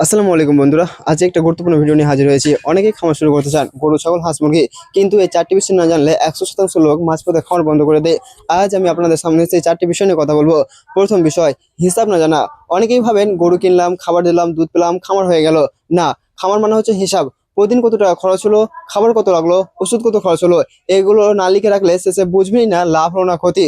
আসসালামু আলাইকুম বন্ধুরা, আজ একটা গুরুত্বপূর্ণ ভিডিও নিয়ে হাজির হয়েছি। অনেকেই খামার শুরু করতে চান গরু, ছাগল, হাঁস, মুরগি, কিন্তু এই চারটি বিষয় না জানলে 100% লোক মাঝপথে খামার বন্ধ করে দেয়। আজ আমি আপনাদের সামনে এই চারটি বিষয় নিয়ে কথা বলবো। প্রথম বিষয়, হিসাব না জানা। অনেকেই ভাবেন গরু কিনলাম, খাবার দিলাম, দুধ পেলাম, খামার হয়ে গেল। না, খামার মানে হচ্ছে হিসাব। প্রতিদিন কত টাকা খরচ হলো, খাবার কত লাগলো, ওষুধ কত খরচ হলো, এগুলো না লিখে রাখলে শেষে বুঝবেই না লাভ হলো না ক্ষতি।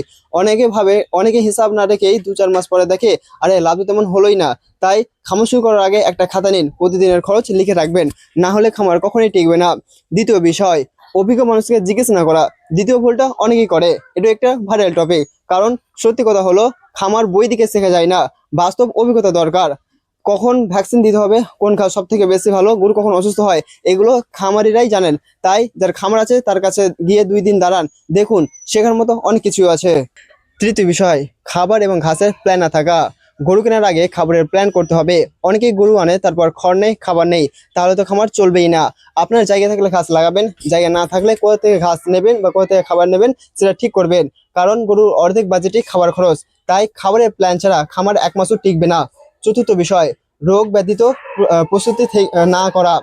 অনেকে হিসাব না রেখেই 2-4 মাস পরে দেখে আরে লাভ তো তেমন হলোই না। তাই খামার শুরু করার আগে একটা খাতা নিন, প্রতিদিনের খরচ লিখে রাখবেন, না হলে খামার কখনোই টিকবে না। দ্বিতীয় বিষয়, অভিজ্ঞ মানুষকে জিজ্ঞেস না করা। দ্বিতীয় ভুলটা অনেকেই করে, এটা একটা ভাইরাল টপিক। কারণ সত্যি কথা হলো, খামার বই দিকে শেখা যায় না, বাস্তব অভিজ্ঞতা দরকার। কখন ভ্যাকসিন দিতে হবে, কোন খাবার সব থেকে বেশি ভালো, গরু কখন অসুস্থ হয়, এগুলো খামারিরাই জানেন। তাই যার খামার আছে তার কাছে গিয়ে 2 দিন দাঁড়ান, দেখুন শেখার মতো অনেক কিছু আছে। তৃতীয় বিষয়, খাবার এবং ঘাসের প্ল্যান না থাকা। গরু কেনার আগে খাবারের প্ল্যান করতে হবে। অনেকেই গরু আনে, তারপর খড় নেই, খাবার নেই, তাহলে তো খামার চলবেই না। আপনার জায়গা থাকলে ঘাস লাগাবেন, জায়গা না থাকলে কোথা থেকে ঘাস নেবেন বা কোথা থেকে খাবার নেবেন সেটা ঠিক করবেন। কারণ গরুর অর্ধেক বাজেটই খাবার খরচ। তাই খাবারের প্ল্যান ছাড়া খামার 1 মাসও টিকবে না। চতুর্থ বিষয়, রোগ ব্যতীত প্রস্তুতি না করা।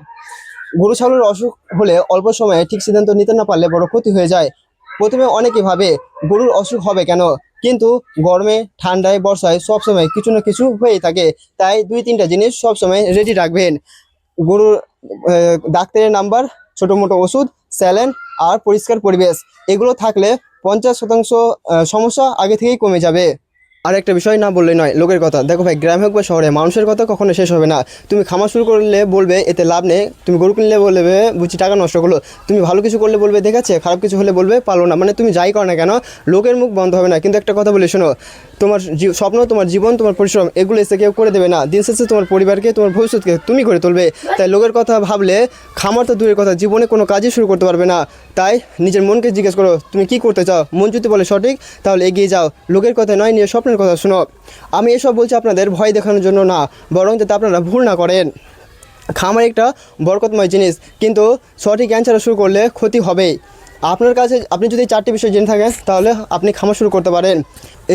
গরু ছাগলের অসুখ হলে অল্প সময়ে ঠিক সিদ্ধান্ত নিতে না পারলে বড় ক্ষতি হয়ে যায়। প্রথমে অনেকে ভাবে গরুর অসুখ হবে কেন, কিন্তু গরমে, ঠান্ডায়, বর্ষায় সবসময় কিছু না কিছু হয়েই থাকে। তাই 2-3টা জিনিস সবসময় রেডি রাখবেন। গরুর ডাক্তারের নাম্বার, ছোটো মোটো ওষুধ, স্যালাইন আর পরিষ্কার পরিবেশ, এগুলো থাকলে 50% সমস্যা আগে থেকেই কমে যাবে। আর একটা বিষয় না বললেই নয়, লোকের কথা। দেখো ভাই, গ্রামে হোক বা শহরে, মানুষের কথা কখনো শেষ হবে না। তুমি খামার শুরু করলে বলবে এতে লাভ নেই, তুমি গরু কিনলে বলবে বুঝি টাকা নষ্ট করলো, তুমি ভালো কিছু করলে বলবে দেখাচ্ছে, খারাপ কিছু হলে বলবে পারলো না। মানে তুমি যাই করো না কেন, লোকের মুখ বন্ধ হবে না। কিন্তু একটা কথা বলে শোনো, তোমার স্বপ্ন, তোমার জীবন, তোমার পরিশ্রম, এগুলো এসে কেউ করে দেবে না। দিন শেষে তোমার পরিবারকে, তোমার ভবিষ্যৎকে তুমি করে তুলবে। তাই লোকের কথা ভাবলে খামার তো দূরের কথা, জীবনে কোনো কাজই শুরু করতে পারবে না। তাই নিজের মনকে জিজ্ঞেস করো তুমি কি করতে চাও। মন যদি বলে সঠিক, তাহলে এগিয়ে যাও। লোকের কথা নয়, নিজের স্বপ্নের কথা শোনো। আমি এসব বলছি আপনাদের ভয় দেখানোর জন্য না, বরং যাতে আপনারা ভুল না করেন। খামার একটা বরকতময় জিনিস, কিন্তু সঠিক অ্যান্সার শুরু করলে ক্ষতি হবেই। আপনার কাছে আপনি যদি 4টি বিষয় জেনে থাকেন, তাহলে আপনি খামার শুরু করতে পারেন,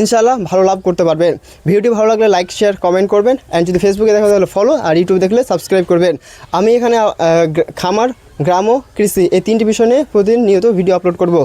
ইনশাআল্লাহ ভালো লাভ করতে পারবেন। ভিডিওটি ভালো লাগলে লাইক, শেয়ার, কমেন্ট করবেন। অ্যান্ড যদি ফেসবুকে দেখা তাহলে ফলো, আর ইউটিউব দেখলে সাবস্ক্রাইব করবেন। আমি এখানে খামার, গ্রাম ও কৃষি, এই 3টি বিষয় নিয়ে প্রতিদিন নিয়ত ভিডিও আপলোড করব।